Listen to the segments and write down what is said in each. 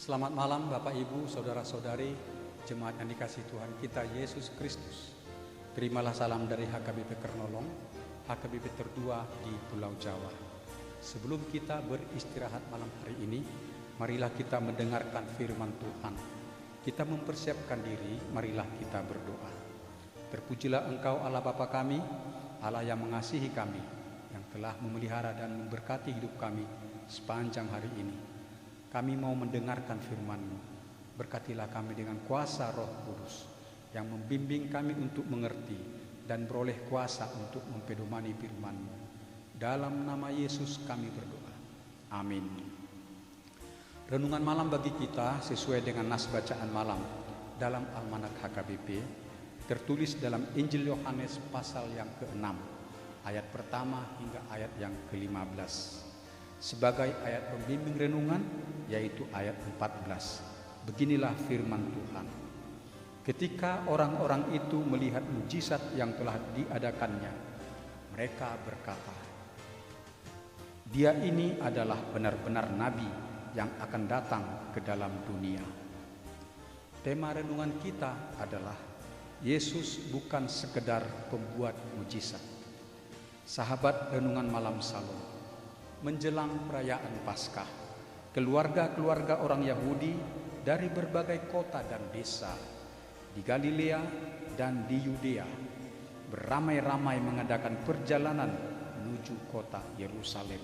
Selamat malam Bapak Ibu, Saudara-saudari, jemaat yang dikasihi Tuhan kita Yesus Kristus. Terimalah salam dari HKBP Kernolong, HKBP terdua di Pulau Jawa. Sebelum kita beristirahat malam hari ini, marilah kita mendengarkan firman Tuhan. Kita mempersiapkan diri, marilah kita berdoa. Terpujilah Engkau Allah Bapa kami, Allah yang mengasihi kami, yang telah memelihara dan memberkati hidup kami sepanjang hari ini. Kami mau mendengarkan firman-Mu. Berkatilah kami dengan kuasa Roh Kudus yang membimbing kami untuk mengerti dan beroleh kuasa untuk mempedomani firman-Mu. Dalam nama Yesus kami berdoa. Amin. Renungan malam bagi kita sesuai dengan nas bacaan malam dalam Almanak HKBP tertulis dalam Injil Yohanes pasal yang ke-6 ayat pertama hingga ayat yang ke-15. Sebagai ayat pembimbing renungan yaitu ayat 14. Beginilah firman Tuhan. Ketika orang-orang itu melihat mujizat yang telah diadakannya, mereka berkata, "Dia ini adalah benar-benar nabi yang akan datang ke dalam dunia." Tema renungan kita adalah Yesus bukan sekedar pembuat mujizat. Sahabat renungan malam Salom, menjelang perayaan Paskah, keluarga-keluarga orang Yahudi dari berbagai kota dan desa di Galilea dan di Yudea beramai-ramai mengadakan perjalanan menuju kota Yerusalem,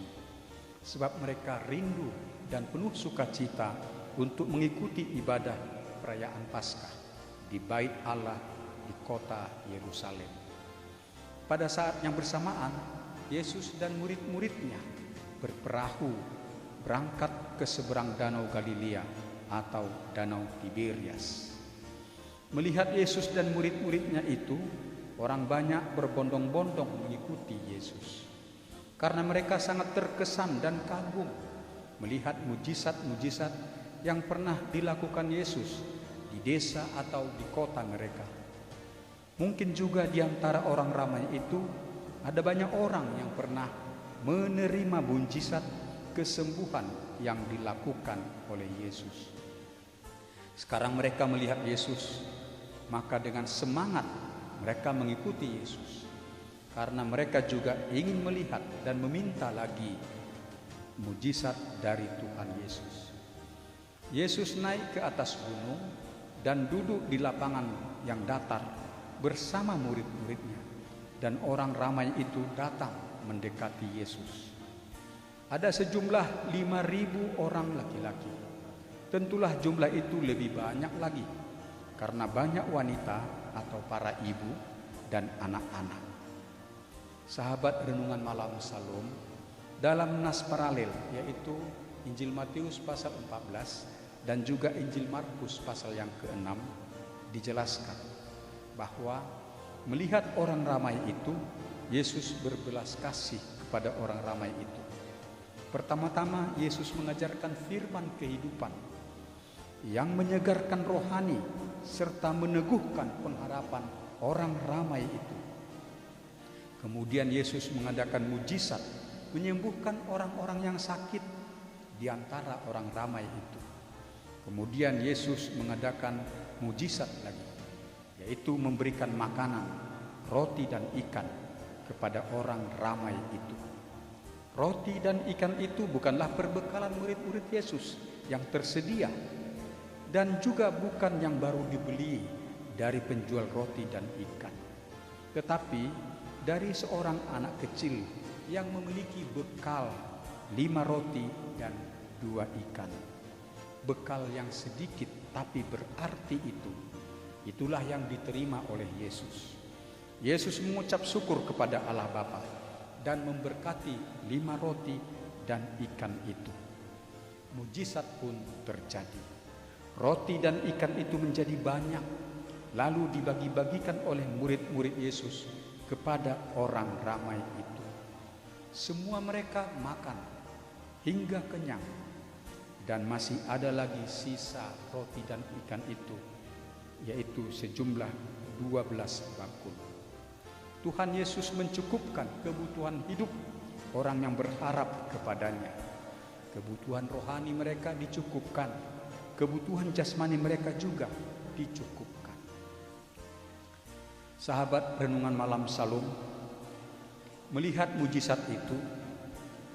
sebab mereka rindu dan penuh sukacita untuk mengikuti ibadah perayaan Paskah di Bait Allah di kota Yerusalem. Pada saat yang bersamaan, Yesus dan murid-muridnya berperahu berangkat ke seberang danau Galilea atau danau Tiberias. Melihat Yesus dan murid-muridnya itu, orang banyak berbondong-bondong mengikuti Yesus. Karena mereka sangat terkesan dan kagum melihat mujizat-mujizat yang pernah dilakukan Yesus di desa atau di kota mereka. Mungkin juga di antara orang ramai itu ada banyak orang yang pernah menerima mujizat kesembuhan yang dilakukan oleh Yesus. Sekarang mereka melihat Yesus, maka dengan semangat mereka mengikuti Yesus, karena mereka juga ingin melihat dan meminta lagi mujizat dari Tuhan Yesus. Yesus naik ke atas gunung dan duduk di lapangan yang datar bersama murid-muridnya, dan orang ramai itu datang mendekati Yesus. Ada sejumlah 5.000 orang laki-laki. Tentulah jumlah itu lebih banyak lagi karena banyak wanita atau para ibu dan anak-anak. Sahabat renungan malam Salom, dalam nas paralel yaitu Injil Matius pasal 14 dan juga Injil Markus pasal yang ke-6 dijelaskan bahwa melihat orang ramai itu, Yesus berbelas kasih kepada orang ramai itu. Pertama-tama Yesus mengajarkan firman kehidupan yang menyegarkan rohani serta meneguhkan pengharapan orang ramai itu. Kemudian Yesus mengadakan mujizat, menyembuhkan orang-orang yang sakit di antara orang ramai itu. Kemudian Yesus mengadakan mujizat lagi, yaitu memberikan makanan, roti dan ikan kepada orang ramai itu. Roti dan ikan itu bukanlah perbekalan murid-murid Yesus yang tersedia, dan juga bukan yang baru dibeli dari penjual roti dan ikan, tetapi dari seorang anak kecil yang memiliki bekal 5 roti dan 2 ikan. Bekal yang sedikit tapi berarti itu. Itulah yang diterima oleh Yesus. Yesus mengucap syukur kepada Allah Bapa dan memberkati 5 roti dan ikan itu. Mujizat pun terjadi. Roti dan ikan itu menjadi banyak, lalu dibagi-bagikan oleh murid-murid Yesus kepada orang ramai itu. Semua mereka makan hingga kenyang, dan masih ada lagi sisa roti dan ikan itu, yaitu sejumlah 12 bakul. Tuhan Yesus mencukupkan kebutuhan hidup orang yang berharap kepadanya. Kebutuhan rohani mereka dicukupkan, kebutuhan jasmani mereka juga dicukupkan. Sahabat renungan malam Salum, melihat mujizat itu,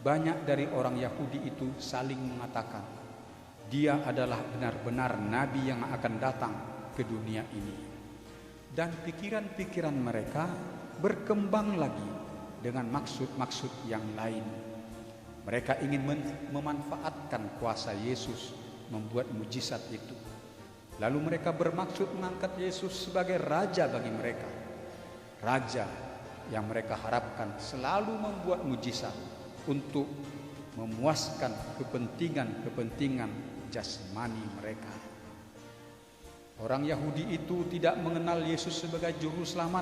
banyak dari orang Yahudi itu saling mengatakan, dia adalah benar-benar nabi yang akan datang ke dunia ini. Dan pikiran-pikiran mereka berkembang lagi dengan maksud-maksud yang lain. Mereka ingin memanfaatkan kuasa Yesus membuat mujizat itu. Lalu mereka bermaksud mengangkat Yesus sebagai raja bagi mereka. Raja yang mereka harapkan selalu membuat mujizat untuk memuaskan kepentingan jasmani mereka. Orang Yahudi itu tidak mengenal Yesus sebagai juru selamat,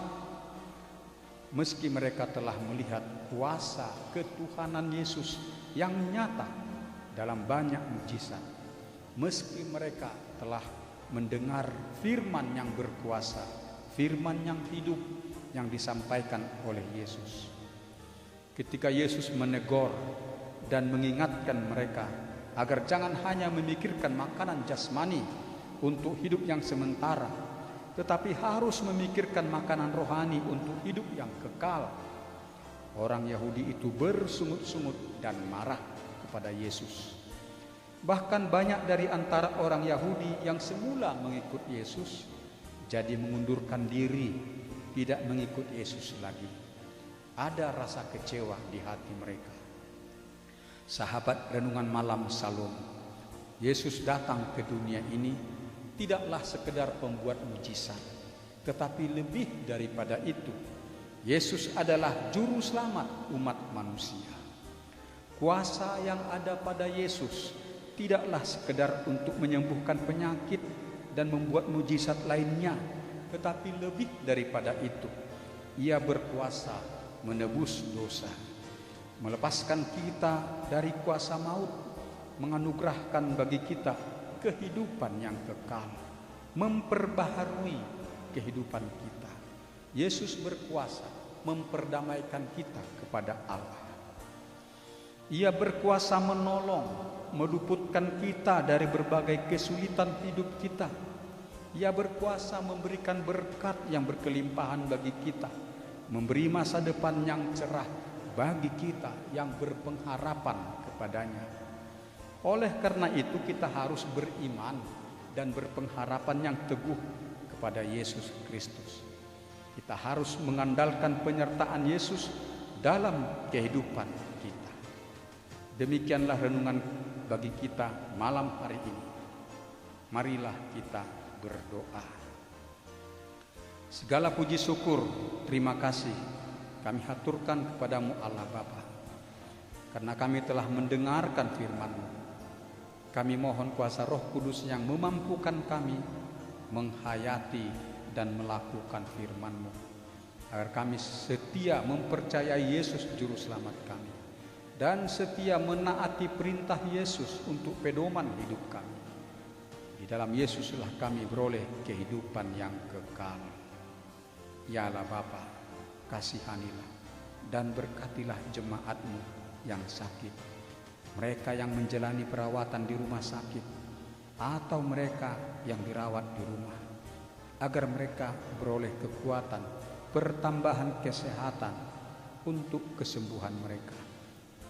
meski mereka telah melihat kuasa ketuhanan Yesus yang nyata dalam banyak mujizat. Meski mereka telah mendengar firman yang berkuasa, firman yang hidup yang disampaikan oleh Yesus. Ketika Yesus menegur dan mengingatkan mereka agar jangan hanya memikirkan makanan jasmani untuk hidup yang sementara, tetapi harus memikirkan makanan rohani untuk hidup yang kekal. Orang Yahudi itu bersungut-sungut dan marah kepada Yesus. Bahkan banyak dari antara orang Yahudi yang semula mengikut Yesus jadi mengundurkan diri, tidak mengikut Yesus lagi. Ada rasa kecewa di hati mereka. Sahabat renungan malam Salum, Yesus datang ke dunia ini tidaklah sekedar pembuat mujizat, tetapi lebih daripada itu. Yesus adalah juru selamat umat manusia. Kuasa yang ada pada Yesus tidaklah sekedar untuk menyembuhkan penyakit dan membuat mujizat lainnya, tetapi lebih daripada itu. Ia berkuasa menebus dosa, melepaskan kita dari kuasa maut, menganugerahkan bagi kita kehidupan yang kekal, memperbaharui kehidupan kita. Yesus berkuasa memperdamaikan kita kepada Allah. Ia berkuasa menolong, meluputkan kita dari berbagai kesulitan hidup kita. Ia berkuasa memberikan berkat yang berkelimpahan bagi kita, memberi masa depan yang cerah bagi kita yang berpengharapan kepadanya. Oleh karena itu kita harus beriman dan berpengharapan yang teguh kepada Yesus Kristus. Kita harus mengandalkan penyertaan Yesus dalam kehidupan kita. Demikianlah renungan bagi kita malam hari ini. Marilah kita berdoa. Segala puji syukur, terima kasih kami haturkan kepadamu Allah Bapa, karena kami telah mendengarkan firman-Mu. Kami mohon kuasa Roh Kudus yang memampukan kami menghayati dan melakukan firman-Mu, agar kami setia mempercayai Yesus Juru Selamat kami, dan setia menaati perintah Yesus untuk pedoman hidup kami. Di dalam Yesuslah kami beroleh kehidupan yang kekal. Ya Allah Bapa, kasihanilah dan berkatilah jemaat-Mu yang sakit, mereka yang menjalani perawatan di rumah sakit, atau mereka yang dirawat di rumah, agar mereka beroleh kekuatan, pertambahan kesehatan untuk kesembuhan mereka.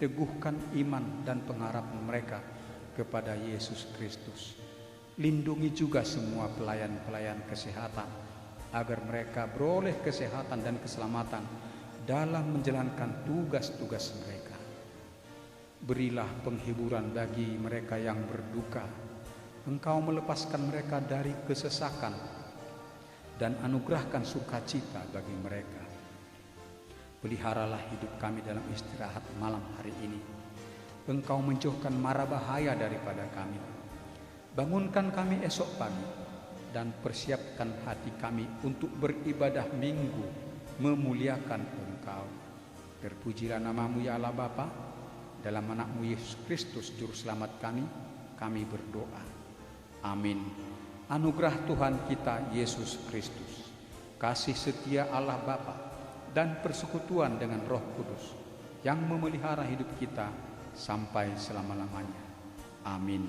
Teguhkan iman dan pengharapan mereka kepada Yesus Kristus. Lindungi juga semua pelayan-pelayan kesehatan, agar mereka beroleh kesehatan dan keselamatan dalam menjalankan tugas-tugas mereka. Berilah penghiburan bagi mereka yang berduka. Engkau melepaskan mereka dari kesesakan dan anugerahkan sukacita bagi mereka. Peliharalah hidup kami dalam istirahat malam hari ini. Engkau menjauhkan mara bahaya daripada kami. Bangunkan kami esok pagi dan persiapkan hati kami untuk beribadah minggu, memuliakan Engkau. Terpujilah nama-Mu ya Allah Bapa, dalam anak-Mu Yesus Kristus Juru Selamat kami berdoa. Amin. Anugerah Tuhan kita Yesus Kristus, kasih setia Allah Bapa, dan persekutuan dengan Roh Kudus yang memelihara hidup kita sampai selama-lamanya. Amin.